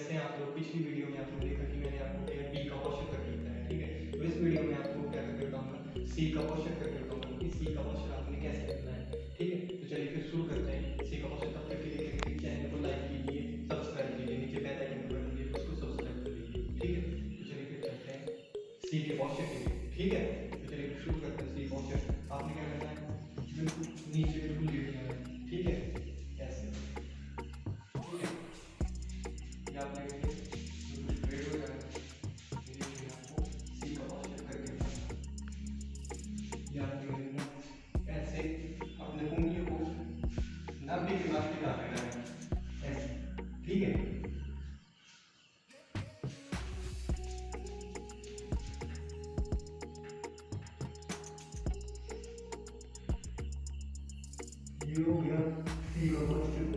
जैसे आप लोग पिछली वीडियो में आपने देखा कि मैंने आपको क्या बी का पोषक करके बताया, ठीक है। तो इस वीडियो में आपको क्या करके बताऊंगा, सी का पोषक करके बताऊंगा कि सी का पोषक आपने कैसे करना है, ठीक है। तो चलिए फिर शुरू करते हैं सी का पोषक। तब तक के लिए चैनल को लाइक कीजिए, सब्सक्राइब कीजिए, नीचे बेल आइकन को दबाइए, उसको सब्सक्राइब कर लीजिए, ठीक है। तो चलिए फिर चलते हैं सी के पोषक के लिए, ठीक है। तो चलिए फिर शुरू करते हैं सी पोषक। आपने क्या करना है, बिल्कुल नीचे बिल्कुल लेटना है, ठीक है, ऐसे, ठीक है। ये आपने बिल्कुल स्ट्रेट हो जाना है, ये आपको सी का पोषक करके बताना। ये आपने करना ऐसे, अपने उंगलियों को नाभि के पास टिका के रखना है, ऐसे, ठीक है। ये हो गया सी का पोषक।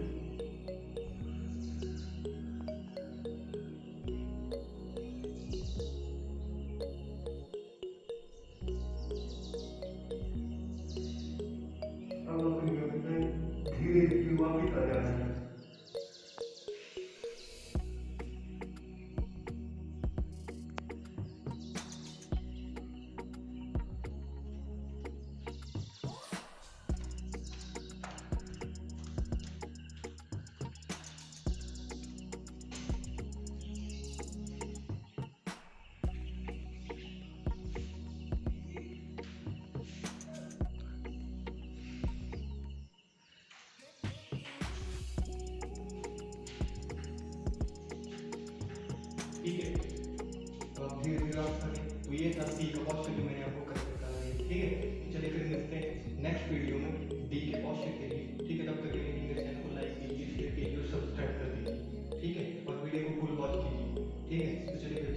अब अपनी गति धीरे धीरे वापिस आ जाना है। ठीक है, तो अब धीरे धीरे आप करें। तो ये था सी का पोषक जो मैंने आपको करके बता दिया, ठीक है। तो चलिए फिर मिलते हैं नेक्स्ट वीडियो में डी के पोषक के लिए, ठीक है। तब तक के लिए मेरे चैनल को लाइक कीजिए, शेयर कीजिए और सब्सक्राइब कर दीजिए, ठीक है। और वीडियो को फुल वॉच कीजिए, ठीक है। तो चलिए फिर